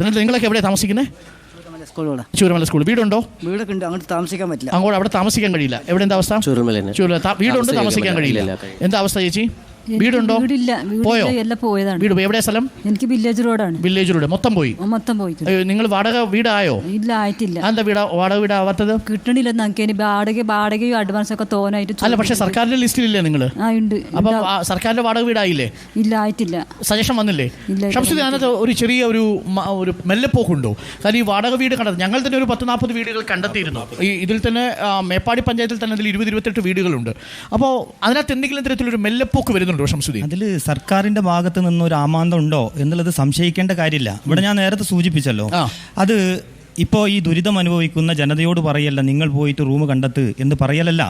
എന്നിട്ട് നിങ്ങളൊക്കെ എവിടെ താമസിക്കുന്നത്? ചൂരമല സ്കൂൾ. വീടുണ്ടോ? വീടൊക്കെ ഉണ്ട്, അങ്ങോട്ട് താമസിക്കാൻ പറ്റില്ല. അങ്ങോട്ട് അവിടെ താമസിക്കാൻ കഴിയില്ല. എവിടെ എന്താ അവസ്ഥ? ചൂരമല വീടുണ്ട്, താമസിക്കാൻ കഴിയില്ല. എന്താ അവസ്ഥ ചേച്ചി? വീടുണ്ടോ? പോയോ? വീട് എവിടെ സ്ഥലം? എനിക്ക് വില്ലേജ് റോഡാണ്. വില്ലേജ് റോഡ് മൊത്തം പോയി. നിങ്ങൾ വാടക വീടായോ? ഇല്ല, ആയിട്ടില്ല. എന്താ വാടക വീടാവാത്തത്? കിട്ടണില്ല നമുക്ക്. വാടകയും അഡ്വാൻസ് ഒക്കെ തോന്നായിട്ട്. അല്ല, പക്ഷെ സർക്കാരിന്റെ ലിസ്റ്റിലില്ലേ നിങ്ങൾ? അപ്പൊ സർക്കാരിന്റെ വാടക വീടായില്ലേ? ഇല്ല, ആയിട്ടില്ല. സജഷൻ വന്നില്ലേ? ഷംസുദ്ദീൻ, അതിനകത്ത് ഒരു ചെറിയ ഒരു മെല്ലെപ്പോക്കുണ്ടോ? കാരണം ഈ വാടക വീട് കണ്ടത് ഞങ്ങൾ തന്നെ ഒരു 10-40 വീടുകൾ കണ്ടെത്തിയിരുന്നു. ഈ ഇതിൽ തന്നെ മേപ്പാടി പഞ്ചായത്തിൽ തന്നെ അതിൽ 20-28 വീടുകളുണ്ട്. അപ്പോൾ അതിനകത്ത് എന്തെങ്കിലും തരത്തിലൊരു മെല്ലെപ്പോക്ക് വരുന്നുണ്ട്? അതിൽ സർക്കാരിന്റെ ഭാഗത്ത് നിന്ന് ഒരു ആമാന്തം ഉണ്ടോ എന്നുള്ളത് സംശയിക്കേണ്ട കാര്യമില്ല. ഇവിടെ ഞാൻ നേരത്തെ സൂചിപ്പിച്ചല്ലോ, അത് ഇപ്പോൾ ഈ ദുരിതം അനുഭവിക്കുന്ന ജനതയോട് പറയല്ല നിങ്ങൾ പോയിട്ട് റൂം കണ്ടെത്ത് എന്ന് പറയലല്ല.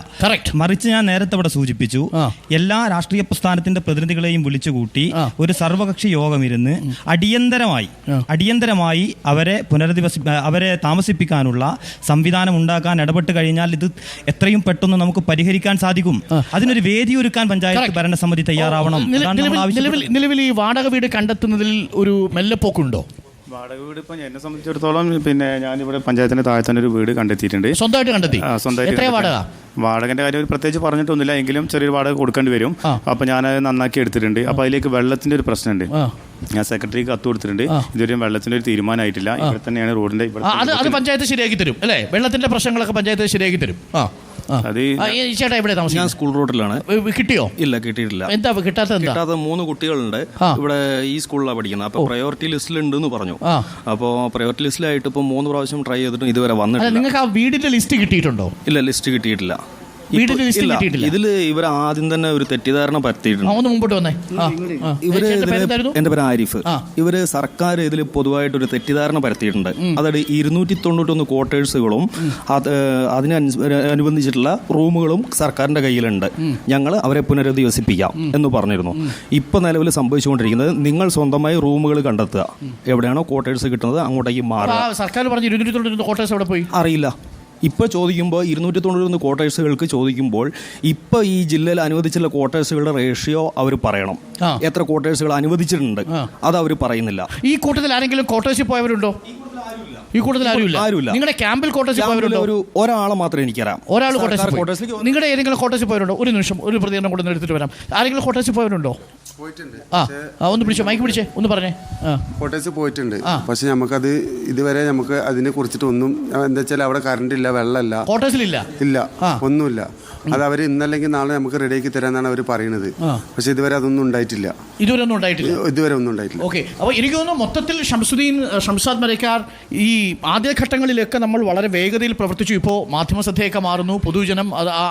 മറിച്ച് ഞാൻ നേരത്തെ ഇവിടെ സൂചിപ്പിച്ചു, എല്ലാ രാഷ്ട്രീയ പ്രസ്ഥാനത്തിന്റെ പ്രതിനിധികളെയും വിളിച്ചുകൂട്ടി ഒരു സർവകക്ഷി യോഗം ഇരുന്ന് അടിയന്തരമായി അവരെ താമസിപ്പിക്കാനുള്ള സംവിധാനം ഉണ്ടാക്കാൻ ഇടപെട്ട് കഴിഞ്ഞാൽ ഇത് എത്രയും പെട്ടെന്ന് നമുക്ക് പരിഹരിക്കാൻ സാധിക്കും. അതിനൊരു വേദി ഒരുക്കാൻ പഞ്ചായത്ത് ഭരണസമിതി തയ്യാറാവണം. നിലവിൽ ഈ വാടക വീട് കണ്ടെത്തുന്നതിൽ ഒരു മെല്ലെപ്പോക്കുണ്ടോ? വാടക വീട് ഇപ്പം എന്നെ സംബന്ധിച്ചിടത്തോളം ഞാനിവിടെ പഞ്ചായത്തിന്റെ താഴെ തന്നെ ഒരു വീട് കണ്ടെത്തിയിട്ടുണ്ട്. സ്വന്തമായിട്ട് കണ്ടെത്തി? വാടകന്റെ കാര്യം ഒരു പ്രത്യേകിച്ച് പറഞ്ഞിട്ടൊന്നുമില്ല, എങ്കിലും ചെറിയൊരു വാടക കൊടുക്കേണ്ടി വരും. അപ്പൊ ഞാനത് നന്നാക്കി എടുത്തിട്ടുണ്ട്. അപ്പൊ അതിലേക്ക് വെള്ളത്തിന്റെ ഒരു പ്രശ്നമുണ്ട്. ഞാൻ സെക്രട്ടറിക്ക് കത്ത് കൊടുത്തിട്ടുണ്ട്. ഇതുവരെയും വെള്ളത്തിന്റെ ഒരു തീരുമാനമായിട്ടില്ല. ഇവിടെ തന്നെയാണ് റോഡിന്റെ അത് പഞ്ചായത്ത് ശരിയാക്കി തരും അല്ലേ? വെള്ളത്തിന്റെ പ്രശ്നങ്ങളൊക്കെ പഞ്ചായത്ത് ശരിയാക്കി തരും. ചേട്ടാ എവിടെ താമസിക്കും? ഞാൻ സ്കൂൾ റോഡിലാണ്. കിട്ടിയോ? ഇല്ല, കിട്ടിയിട്ടില്ല. എന്താ കിട്ടാത്ത? 3 കുട്ടികളുണ്ട് ഇവിടെ ഈ സ്കൂളിലാണ് പഠിക്കുന്നത്. അപ്പൊ പ്രയോറിറ്റി ലിസ്റ്റിലുണ്ടെന്ന് പറഞ്ഞു. അപ്പോൾ പ്രയോറിറ്റി ലിസ്റ്റിലായിട്ട് ഇപ്പൊ 3 പ്രാവശ്യം ട്രൈ ചെയ്തിട്ടും ഇതുവരെ വന്നിട്ടില്ല. നിങ്ങൾക്ക് ആ വീടിന്റെ ലിസ്റ്റ് കിട്ടിയിട്ടുണ്ടോ? ഇല്ല, ലിസ്റ്റ് കിട്ടിയിട്ടില്ല. ഇതിൽ ഇവർ ആദ്യം തന്നെ ഒരു തെറ്റിദ്ധാരണ പരത്തിയിട്ടുണ്ട്. എന്റെ പേര് ആരിഫ്. ഇവര് സർക്കാർ ഇതിൽ പൊതുവായിട്ടൊരു തെറ്റിദ്ധാരണ പരത്തിയിട്ടുണ്ട്. അതായത് 291 ക്വാർട്ടേഴ്സുകളും അതിനനുബന്ധിച്ചിട്ടുള്ള റൂമുകളും സർക്കാരിന്റെ കയ്യിലുണ്ട്. ഞങ്ങൾ അവരെ പുനരധിവസിപ്പിക്കാം എന്ന് പറഞ്ഞിരുന്നു. ഇപ്പൊ നിലവിൽ സംഭവിച്ചുകൊണ്ടിരിക്കുന്നത് നിങ്ങൾ സ്വന്തമായി റൂമുകൾ കണ്ടെത്തുക. എവിടെയാണോ ക്വാർട്ടേഴ്സ് കിട്ടുന്നത് അങ്ങോട്ടേക്ക് മാറുക. സർക്കാർ പറഞ്ഞു 291 ക്വാർട്ടേഴ്സ് എവിടെ പോയി അറിയില്ല. ഇപ്പോൾ ചോദിക്കുമ്പോൾ 291 ക്വാർട്ടേഴ്സുകൾക്ക് ചോദിക്കുമ്പോൾ ഇപ്പോൾ ഈ ജില്ലയിൽ അനുവദിച്ചുള്ള ക്വാർട്ടേഴ്സുകളുടെ റേഷ്യോ അവർ പറയണം. എത്ര ക്വാർട്ടേഴ്സുകൾ അനുവദിച്ചിട്ടുണ്ട് അത് അവർ പറയുന്നില്ല. ഈ കൂട്ടത്തിൽ ആരെങ്കിലും ക്വാർട്ടേഴ്സിൽ പോയവരുണ്ടോ? ഈ കൂട്ടത്തിൽ ആരുമില്ല. നിങ്ങളുടെ ക്യാമ്പിൽ ക്വാർട്ടേഴ്സിൽ പോയവരുണ്ടോ? ഒരാളെ മാത്രമേ എനിക്കറിയാം. ഒരാൾ ക്വാർട്ടേഴ്സിൽ. നിങ്ങളുടെ ഏതെങ്കിലും ക്വാർട്ടേഴ്സിൽ പോയവരുണ്ടോ? ഒരു നിമിഷം, ഒരു പ്രതികരണം കൊണ്ടു എടുത്തിട്ട് വരാം. ആരെങ്കിലും ക്വാർട്ടേഴ്സിൽ പോയവരുണ്ടോ? ഒന്ന് പിടിച്ചോ, മൈക്ക് പിടിച്ചേ, ഒന്ന് പറഞ്ഞേ. ക്വാർട്ടേഴ്സിൽ പോയിട്ടുണ്ട്. പക്ഷെ നമുക്കത് ഇതുവരെ നമുക്ക് അതിനെ കുറിച്ചിട്ട് ഒന്നും, എന്താ വെച്ചാൽ അവിടെ കറണ്ട് ഇല്ല, വെള്ളമില്ല, ക്വാർട്ടേഴ്സിലില്ല, ഒന്നുമില്ല. അത് അവർ ഇന്നല്ലെങ്കിൽ നാളെ നമുക്ക് റെഡിയാക്കി തരാന്നാണ് അവർ പറയുന്നത്. പക്ഷെ ഇതുവരെ അതൊന്നും ഉണ്ടായിട്ടില്ല. ഇതുവരെ ഒന്നും ഉണ്ടായിട്ടില്ല. ഓക്കെ. അപ്പോൾ എനിക്ക് തോന്നുന്നു മൊത്തത്തിൽ ഷംസാദ് മരക്കാർ ഈ ആദ്യഘട്ടങ്ങളിലൊക്കെ നമ്മൾ വളരെ വേഗതയിൽ പ്രവർത്തിച്ചു. ഇപ്പോൾ മാധ്യമ ശ്രദ്ധയൊക്കെ മാറുന്നു, പൊതുജനം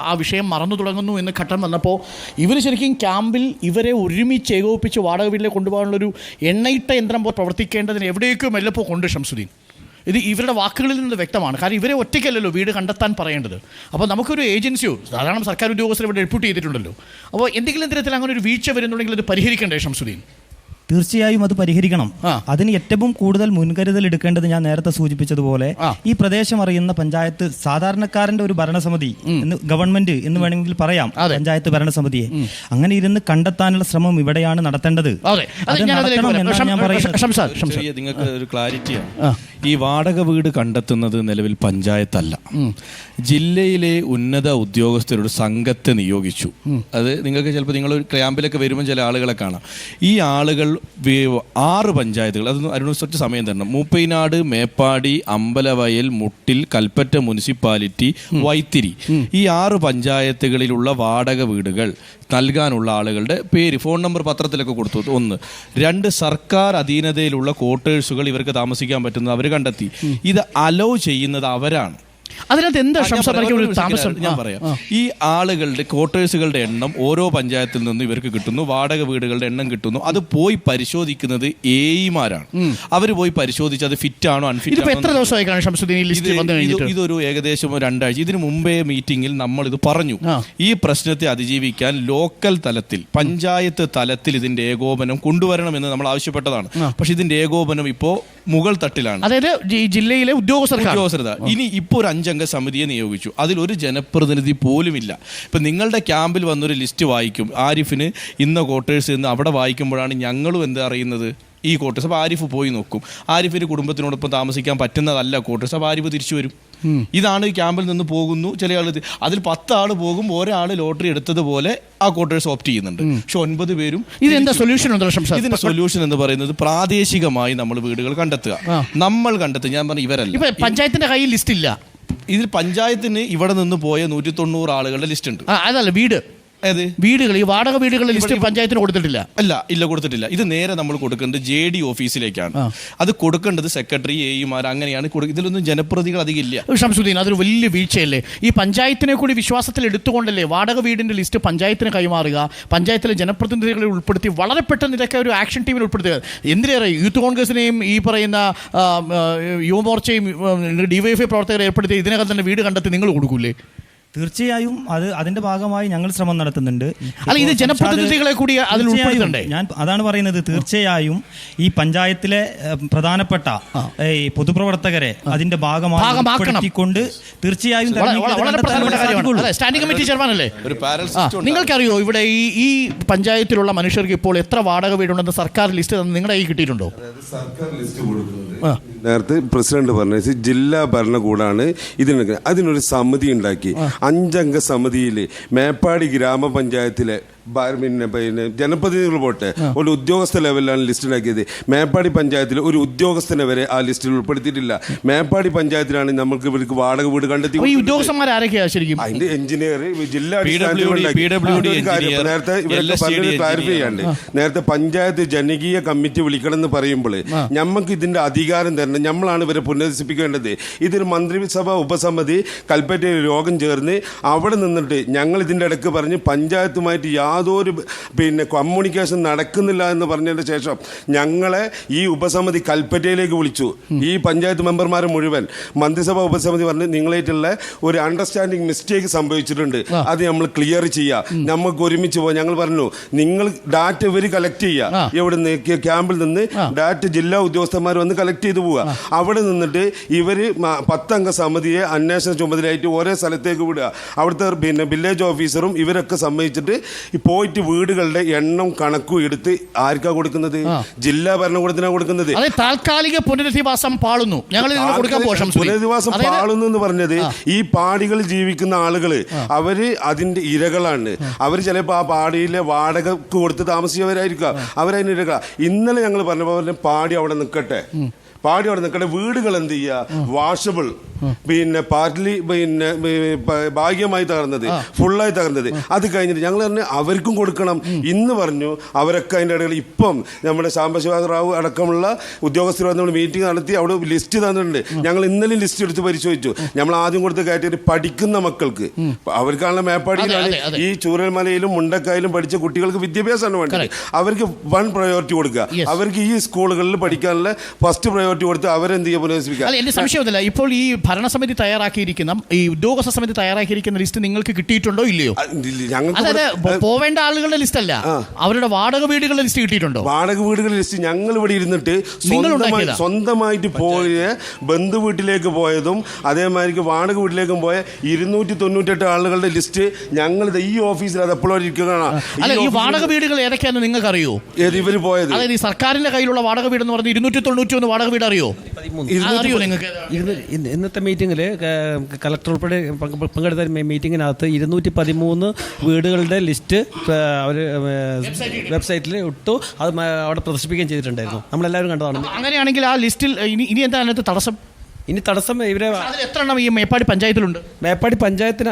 ആ വിഷയം മറന്നു തുടങ്ങുന്നു എന്ന ഘട്ടം വന്നപ്പോൾ ഇവർ ശരിക്കും ക്യാമ്പിൽ ഇവരെ ഒരുമിച്ച് ഏകോപിപ്പിച്ച് വാടക വീട്ടിലേക്ക് കൊണ്ടുപോകാനുള്ളൊരു എണ്ണയിട്ട യന്ത്രം പോലെ പ്രവർത്തിക്കേണ്ടതിന് എവിടേക്കോ മെല്ലപ്പോൾ കൊണ്ട് ഷംസുദ്ദീൻ. ഇത് ഇവരുടെ വാക്കുകളിൽ നിന്ന് വ്യക്തമാണ്. കാരണം ഇവരെ ഒറ്റയ്ക്കല്ലല്ലോ വീട് കണ്ടെത്താൻ പറയേണ്ടത്. അപ്പോൾ നമുക്കൊരു ഏജൻസിയോ ധാരാളം സർക്കാർ ഉദ്യോഗസ്ഥരെ ഇവിടെ ഡെപ്യൂട്ട് ചെയ്തിട്ടുണ്ടല്ലോ. അപ്പോൾ എന്തെങ്കിലും തരത്തിൽ അങ്ങനെ ഒരു വീഴ്ച വരുന്നുണ്ടെങ്കിൽ അത് പരിഹരിക്കേണ്ടേ ഷംസുദ്ദീൻ? തീർച്ചയായും അത് പരിഹരിക്കണം. അതിന് ഏറ്റവും കൂടുതൽ മുൻകരുതൽ എടുക്കേണ്ടത് ഞാൻ നേരത്തെ സൂചിപ്പിച്ചതുപോലെ ഈ പ്രദേശം അറിയുന്ന പഞ്ചായത്ത് സാധാരണക്കാരന്റെ ഒരു ഭരണസമിതി ഗവൺമെന്റ് എന്ന് വേണമെങ്കിൽ പറയാം, പഞ്ചായത്ത് ഭരണസമിതിയെ അങ്ങനെ ഇരുന്ന് കണ്ടെത്താനുള്ള ശ്രമം ഇവിടെയാണ് നടത്തേണ്ടത്. നിങ്ങൾക്ക് ഒരു ക്ലാരിറ്റിയാണ്. ഈ വാടക വീട് കണ്ടെത്തുന്നത് നിലവിൽ പഞ്ചായത്തല്ല, ജില്ലയിലെ ഉന്നത ഉദ്യോഗസ്ഥരുടെ സംഘത്തെ നിയോഗിച്ചു. അത് നിങ്ങൾക്ക് ചിലപ്പോൾ നിങ്ങൾ ക്യാമ്പിലൊക്കെ വരുമ്പോൾ ചില ആളുകളെ കാണാം. ഈ ആളുകൾ 6 പഞ്ചായത്തുകൾ, അതൊന്നും അതിനനുസരിച്ച് സമയം തരണം. മൂപ്പൈനാട്, മേപ്പാടി, അമ്പലവയൽ, മുട്ടിൽ, കൽപ്പറ്റ മുനിസിപ്പാലിറ്റി, വൈത്തിരി, ഈ 6 പഞ്ചായത്തുകളിലുള്ള വാടക വീടുകൾ നൽകാനുള്ള ആളുകളുടെ പേര്, ഫോൺ നമ്പർ പത്രത്തിലൊക്കെ കൊടുത്തു. 1. 2, സർക്കാർ അധീനതയിലുള്ള ക്വാർട്ടേഴ്സുകൾ ഇവർക്ക് താമസിക്കാൻ പറ്റുന്നത് അവർ കണ്ടെത്തി. ഇത് അലോ ചെയ്യുന്നത് അവരാണ്. അതിനകത്ത് എന്താ ഞാൻ പറയാം. ഈ ആളുകളുടെ ക്വാർട്ടേഴ്സുകളുടെ എണ്ണം ഓരോ പഞ്ചായത്തിൽ നിന്നും ഇവർക്ക് കിട്ടുന്നു, വാടക വീടുകളുടെ എണ്ണം കിട്ടുന്നു. അത് പോയി പരിശോധിക്കുന്നത് എഇമാരാണ്. അവർ പോയി പരിശോധിച്ച് അത് ഫിറ്റ് ആണോ അൺഫിറ്റ് ആണോ. ഇതൊരു ഏകദേശം 2 ആഴ്ച ഇതിനു മുമ്പേ മീറ്റിംഗിൽ നമ്മൾ ഇത് പറഞ്ഞു. ഈ പ്രശ്നത്തെ അതിജീവിക്കാൻ ലോക്കൽ തലത്തിൽ, പഞ്ചായത്ത് തലത്തിൽ ഇതിന്റെ ഏകോപനം കൊണ്ടുവരണമെന്ന് നമ്മൾ ആവശ്യപ്പെട്ടതാണ്. പക്ഷെ ഇതിന്റെ ഏകോപനം ഇപ്പോ മുകൾ തട്ടിലാണ്, അതായത് ജില്ലയിലെ ഉദ്യോഗസ്ഥർ. ഇനി ഇപ്പോൾ ഒരു 5 അംഗ സമിതിയെ നിയോഗിച്ചു. അതിലൊരു ജനപ്രതിനിധി പോലുമില്ല. ഇപ്പം നിങ്ങളുടെ ക്യാമ്പിൽ വന്നൊരു ലിസ്റ്റ് വായിക്കും, ആരിഫിന് ഇന്ന ക്വാർട്ടേഴ്സ് എന്ന് അവിടെ വായിക്കുമ്പോഴാണ് ഞങ്ങളും എന്താ അറിയുന്നത്. ഈ ക്വാർട്ടേഴ്സ്. അപ്പോൾ ആരിഫ് പോയി നോക്കും. ആരിഫിന് കുടുംബത്തിനോടൊപ്പം താമസിക്കാൻ പറ്റുന്നതല്ല ക്വാർട്ടേഴ്സ്. അപ്പോൾ ആരിഫ് തിരിച്ചു വരും. ഇതാണ് ഈ ക്യാമ്പിൽ നിന്ന് പോകുന്നു. ചില ആൾ അതിൽ 10 ആൾ പോകും, ഒരാൾ ലോട്ടറി എടുത്തതുപോലെ ആ ക്വാർട്ടേഴ്സ് ഓപ്റ്റ് ചെയ്യുന്നുണ്ട്. പക്ഷെ 9 പേരും ഇതെന്താ സൊല്യൂഷൻ? ഇതിന്റെ സൊല്യൂഷൻ എന്ന് പറയുന്നത് പ്രാദേശികമായി നമ്മൾ വീടുകൾ കണ്ടെത്തുക. നമ്മൾ കണ്ടെത്തുക. ഞാൻ പറഞ്ഞു ഇവരല്ല, പഞ്ചായത്തിന്റെ കയ്യിൽ ലിസ്റ്റ് ഇല്ല. ഇതിൽ പഞ്ചായത്തിന് ഇവിടെ നിന്ന് പോയ 190 ആളുകളുടെ ലിസ്റ്റ് ഉണ്ട്. അതല്ല വീട്, വീടുകൾ, ഈ വാടക വീടുകളുടെ ലിസ്റ്റ് പഞ്ചായത്തിന് കൊടുത്തിട്ടില്ല. ഇല്ല കൊടുത്തിട്ടില്ല. ഇത് നേരെ നമ്മൾ കൊടുക്കേണ്ടത് JD ഓഫീസിലേക്കാണ്. അത് കൊടുക്കേണ്ടത് സെക്രട്ടറി, AEമാർ, അങ്ങനെയാണ്. ഇതിലൊന്നും ജനപ്രതികൾ അധികം ഇല്ല. ഷംസുദ്ദീൻ, അതൊരു വലിയ വീഴ്ചയല്ലേ? ഈ പഞ്ചായത്തിനെ കൂടി വിശ്വാസത്തിൽ എടുത്തുകൊണ്ടല്ലേ വാടക വീടിന്റെ ലിസ്റ്റ് പഞ്ചായത്തിന് കൈമാറുക, പഞ്ചായത്തിലെ ജനപ്രതിനിധികളെ ഉൾപ്പെടുത്തി വളരെ പെട്ടെന്ന് ഇതൊക്കെ ഒരു ആക്ഷൻ ടീമിൽ ഉൾപ്പെടുത്തുക. എന്തിനേറെ യൂത്ത് കോൺഗ്രസിനെയും ഈ പറയുന്ന യുവമോർച്ചയും DYFI പ്രവർത്തകരെ ഏർപ്പെടുത്തി ഇതിനകം തന്നെ വീട് കണ്ടെത്തി നിങ്ങൾ കൊടുക്കൂലേ? തീർച്ചയായും അതിന്റെ ഭാഗമായി ഞങ്ങൾ ശ്രമം നടത്തുന്നുണ്ട്. അല്ല, ഇത് ജനപ്രതിനിധികളെ കൂടി അതിൽ ഉൾപ്പെടുത്തുന്നുണ്ട്. ഞാൻ അതാണ് പറയുന്നത്. തീർച്ചയായും ഈ പഞ്ചായത്തിലെ പ്രധാനപ്പെട്ട ഈ പൊതുപ്രവർത്തകരെ അതിന്റെ ഭാഗമായി കൊണ്ട് തീർച്ചയായും സ്റ്റാൻഡിംഗ് കമ്മിറ്റി ചെയർമാനല്ലേ? നിങ്ങൾക്കറിയോ ഇവിടെ ഈ പഞ്ചായത്തിലുള്ള മനുഷ്യർക്ക് ഇപ്പോൾ എത്ര വാടക വീടുണ്ടെന്ന് സർക്കാർ ലിസ്റ്റ് നിങ്ങളുടെ കയ്യിൽ കിട്ടിയിട്ടുണ്ടോ? സർക്കാർ ലിസ്റ്റ് കൊടുക്കുന്നത് നേരത്തെ പ്രസിഡന്റ് പറഞ്ഞ ജില്ലാ ഭരണകൂടാണ് അതിനൊരു സമിതി ഉണ്ടാക്കി. 5 അംഗ സമിതിയിൽ മേപ്പാടി ഗ്രാമപഞ്ചായത്തിലെ പിന്നെ ജനപ്രതിനിധികൾ പോട്ടെ ഒരു ഉദ്യോഗസ്ഥ ലെവലിലാണ് ലിസ്റ്റ് ഉണ്ടാക്കിയത്. മേപ്പാടി പഞ്ചായത്തിൽ ഒരു ഉദ്യോഗസ്ഥനെ വരെ ആ ലിസ്റ്റിൽ ഉൾപ്പെടുത്തിയിട്ടില്ല. മേപ്പാടി പഞ്ചായത്തിലാണ് നമുക്ക് ഇവർക്ക് വാടക വീട് കണ്ടെത്തി. അതിന്റെ എഞ്ചിനീയർ ജില്ലാ നേരത്തെ ഇവരൊക്കെ പറഞ്ഞത് ക്ലാരിഫൈ ചെയ്യാണ്ട്. നേരത്തെ പഞ്ചായത്ത് ജനകീയ കമ്മിറ്റി വിളിക്കണം എന്ന് പറയുമ്പോൾ ഞമ്മക്ക് ഇതിന്റെ അധികാരം തരണം. നമ്മളാണ് ഇവരെ പുനരധിപ്പിക്കേണ്ടത്. ഇതൊരു മന്ത്രിസഭ ഉപസമിതി കൽപ്പറ്റയിൽ യോഗം ചേർന്ന് അവിടെ നിന്നിട്ട് ഞങ്ങൾ ഇതിന്റെ ഇടയ്ക്ക് പറഞ്ഞ് പഞ്ചായത്തുമായിട്ട് യാതൊരു കമ്മ്യൂണിക്കേഷൻ നടക്കുന്നില്ല എന്ന് പറഞ്ഞതിന് ശേഷം ഞങ്ങളെ ഈ ഉപസമിതി കൽപ്പറ്റയിലേക്ക് വിളിച്ചു. ഈ പഞ്ചായത്ത് മെമ്പർമാരെ മുഴുവൻ മന്ത്രിസഭ ഉപസമിതി പറഞ്ഞ് നിങ്ങളായിട്ടുള്ള ഒരു അണ്ടർസ്റ്റാൻഡിങ് മിസ്റ്റേക്ക് സംഭവിച്ചിട്ടുണ്ട്, അത് നമ്മൾ ക്ലിയർ ചെയ്യാം, നമുക്ക് ഒരുമിച്ച് പോകാം. ഞങ്ങൾ പറഞ്ഞു നിങ്ങൾ ഡാറ്റ ഇവർ കളക്ട് ചെയ്യുക, ഇവിടെ നിന്ന് ക്യാമ്പിൽ നിന്ന് ഡാറ്റ ജില്ലാ ഉദ്യോഗസ്ഥന്മാർ വന്ന് കളക്ട് ചെയ്ത് പോവുക. അവിടെ നിന്നിട്ട് ഇവർ 10 അംഗ സമിതിയെ അന്വേഷണ ചുമതലയായിട്ട് ഓരോ സ്ഥലത്തേക്ക് വിടുക. അവിടുത്തെ വില്ലേജ് ഓഫീസറും ഇവരൊക്കെ സമ്മതിച്ചിട്ട് പോയിട്ട് വീടുകളുടെ എണ്ണം കണക്കും എടുത്ത് ആർക്കാ കൊടുക്കുന്നത്? ജില്ലാ ഭരണകൂടത്തിനാണ് കൊടുക്കുന്നത്. താൽക്കാലിക പുനരധിവാസം പാളുന്നു. പുനരധിവാസം പാളുന്നു എന്ന് പറഞ്ഞത് ഈ പാടികൾ ജീവിക്കുന്ന ആളുകള് അവര് അതിന്റെ ഇരകളാണ്. അവർ ചിലപ്പോൾ ആ പാടിയിലെ വാടകക്ക് കൊടുത്ത് താമസിച്ചവരായിരിക്കാം. അവരതിന് ഇരകളാ. ഇന്നലെ ഞങ്ങൾ പറഞ്ഞ പോലെ പാടി അവിടെ നിൽക്കട്ടെ, വീടുകൾ എന്ത് ചെയ്യുക, വാഷബിൾ, പാർട്ട്ലി ഭാഗ്യമായി തകർന്നത്, ഫുള്ളായി തകർന്നത്. അത് കഴിഞ്ഞിട്ട് ഞങ്ങൾ പറഞ്ഞു അവർക്കും കൊടുക്കണം. ഇന്ന് പറഞ്ഞു അവരൊക്കെ അതിൻ്റെ ഇടയിൽ ഇപ്പം നമ്മുടെ സാംബശിവ റാവു അടക്കമുള്ള ഉദ്യോഗസ്ഥർ നമ്മൾ മീറ്റിംഗ് നടത്തി അവിടെ ലിസ്റ്റ് തന്നിട്ടുണ്ട്. ഞങ്ങൾ ഇന്നലെ ലിസ്റ്റ് എടുത്ത് പരിശോധിച്ചു. നമ്മൾ ആദ്യം കൊടുത്ത കാറ്റഗറി പഠിക്കുന്ന മക്കൾക്ക്, അവർക്കാണല്ലോ മേപ്പാടിയിലാണ് ഈ ചൂരൽമലയിലും മുണ്ടക്കായലും പഠിച്ച കുട്ടികൾക്ക് വിദ്യാഭ്യാസമാണ് വേണ്ടത്. അവർക്ക് 1 പ്രയോറിറ്റി കൊടുക്കുക. അവർക്ക് ഈ സ്കൂളുകളിൽ പഠിക്കാനുള്ള ഫസ്റ്റ് പ്രയോറിറ്റി കൊടുത്ത് അവരെന്ത് ചെയ്യുക, പുനരധിപ്പിക്കുക. എന്റെ സംശയമൊന്നുമില്ല. ഇപ്പോൾ ഈ ഭരണസമിതി തയ്യാറാക്കിയിരിക്കുന്ന ഈ ഉദ്യോഗസ്ഥ സമിതി തയ്യാറാക്കിയിരിക്കുന്ന ലിസ്റ്റ് നിങ്ങൾക്ക് കിട്ടിയിട്ടുണ്ടോ ഇല്ലയോ? അതായത് പോവേണ്ട ആളുകളുടെ ലിസ്റ്റ് അല്ല, അവരുടെ വാടക വീടുകളുടെ ലിസ്റ്റ് കിട്ടിയിട്ടുണ്ടോ? വാടക വീടുകളുടെ ലിസ്റ്റ് ഞങ്ങൾ ഇവിടെ ഇരുന്നിട്ട് സ്വന്തമായിട്ട് പോയ ബന്ധു വീട്ടിലേക്ക് പോയതും അതേമാതിരി വാടക വീട്ടിലേക്കും പോയ 298 ആളുകളുടെ ലിസ്റ്റ് ഞങ്ങൾ ഈ ഓഫീസിൽ അത് എപ്പോഴും ഇരിക്കുകയാണ്. ഈ വാടക വീടുകൾ ഏതൊക്കെയാണെന്ന് നിങ്ങൾക്ക് അറിയോ? ഇവര് പോയത് അതായത് ഈ സർക്കാരിന്റെ കയ്യിലുള്ള വാടക വീട് എന്ന് പറഞ്ഞ് 291 വാടക വീട് അറിയോ? നിങ്ങൾക്ക് ഇന്നത്തെ മീറ്റിംഗിൽ കളക്ടർ ഉൾപ്പെടെ പങ്കെടുത്ത മീറ്റിങ്ങിനകത്ത് 213 വീടുകളുടെ ലിസ്റ്റ് അവർ വെബ്സൈറ്റിൽ ഇട്ടു. അത് അവിടെ പ്രദർശിപ്പിക്കുകയും ചെയ്തിട്ടുണ്ടായിരുന്നു. നമ്മളെല്ലാവരും കണ്ടതാണ്. അങ്ങനെയാണെങ്കിൽ ആ ലിസ്റ്റിൽ ഇനി എന്താ അതിനകത്ത് തടസ്സം? ഇനി തടസ്സം ഇവരെ എത്ര എണ്ണം ഈ മേപ്പാടി പഞ്ചായത്തിലുണ്ട്? മേപ്പാടി പഞ്ചായത്തിന്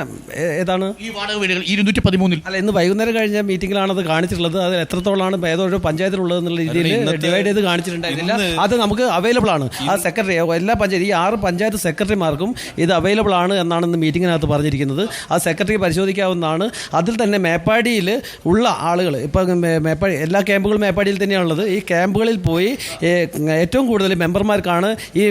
ഏതാണ് ഈ വാടക വീടുകൾ 213? അല്ല, ഇന്ന് വൈകുന്നേരം കഴിഞ്ഞ മീറ്റിംഗിലാണ് അത് കാണിച്ചിട്ടുള്ളത്. അത് എത്രത്തോളമാണ് ഏതോ പഞ്ചായത്തിലുള്ളത് എന്നുള്ള രീതിയിൽ ഡിവൈഡ് ചെയ്ത് കാണിച്ചിട്ടുണ്ടായിരുന്നില്ല. അത് നമുക്ക് അവൈലബിൾ ആണ്. ആ സെക്രട്ടറി എല്ലാ പഞ്ചായത്ത് ഈ 6 പഞ്ചായത്ത് സെക്രട്ടറിമാർക്കും ഇത് അവൈലബിൾ ആണ് എന്നാണ് ഇന്ന് മീറ്റിങ്ങിനകത്ത് പറഞ്ഞിരിക്കുന്നത്. ആ സെക്രട്ടറി പരിശോധിക്കാവുന്നതാണ്. അതിൽ തന്നെ മേപ്പാടിയിൽ ഉള്ള ആളുകൾ ഇപ്പം മേപ്പാടി എല്ലാ ക്യാമ്പുകളും മേപ്പാടിയിൽ തന്നെയാണുള്ളത്. ഈ ക്യാമ്പുകളിൽ പോയി ഏറ്റവും കൂടുതൽ മെമ്പർമാർക്കാണ് ഈ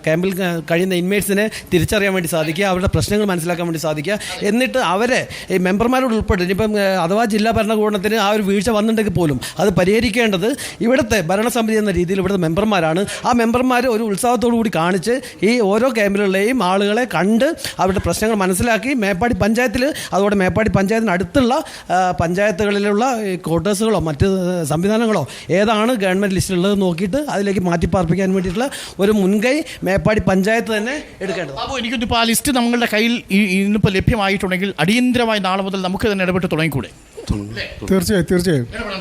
ക്യാമ്പിൽ കഴിയുന്ന ഇൻമേറ്റ്സിനെ തിരിച്ചറിയാൻ വേണ്ടി സാധിക്കുക, അവരുടെ പ്രശ്നങ്ങൾ മനസ്സിലാക്കാൻ വേണ്ടി സാധിക്കുക. എന്നിട്ട് അവരെ ഈ മെമ്പർമാരോട് ഉൾപ്പെട്ട് ഇനിയിപ്പം അഥവാ ജില്ലാ ഭരണകൂടത്തിന് ആ ഒരു വീഴ്ച വന്നിട്ടുണ്ടെങ്കിൽ പോലും അത് പരിഹരിക്കേണ്ടത് ഇവിടുത്തെ ഭരണസമിതി എന്ന രീതിയിൽ ഇവിടുത്തെ മെമ്പർമാരാണ്. ആ മെമ്പർമാർ ഒരു ഉത്സാഹത്തോടു കൂടി കാണിച്ച് ഈ ഓരോ ക്യാമ്പിലുള്ളേയും ആളുകളെ കണ്ട് അവരുടെ പ്രശ്നങ്ങൾ മനസ്സിലാക്കി മേപ്പാടി പഞ്ചായത്തിൽ, അതുപോലെ മേപ്പാടി പഞ്ചായത്തിന് അടുത്തുള്ള പഞ്ചായത്തുകളിലുള്ള ക്വാർട്ടേഴ്സുകളോ മറ്റ് സംവിധാനങ്ങളോ ഏതാണ് ഗവൺമെൻറ് ലിസ്റ്റിലുള്ളത് നോക്കിയിട്ട് അതിലേക്ക് മാറ്റിപ്പാർപ്പിക്കാൻ വേണ്ടിയിട്ടുള്ള ഒരു മുൻകൈ മേപ്പാടി പഞ്ചായത്ത് തന്നെ എടുക്കേണ്ടത്. അപ്പോൾ എനിക്കൊന്നിപ്പോൾ ആ ലിസ്റ്റ് നമ്മളുടെ കയ്യിൽ ഇന്നിപ്പോൾ ലഭ്യമായിട്ടുണ്ടെങ്കിൽ അടിയന്തരമായി നാളെ മുതൽ നമുക്ക് തന്നെ ഇടപെട്ട് തുടങ്ങിക്കൂടെ? തീർച്ചയായും ഇടപെടാൻ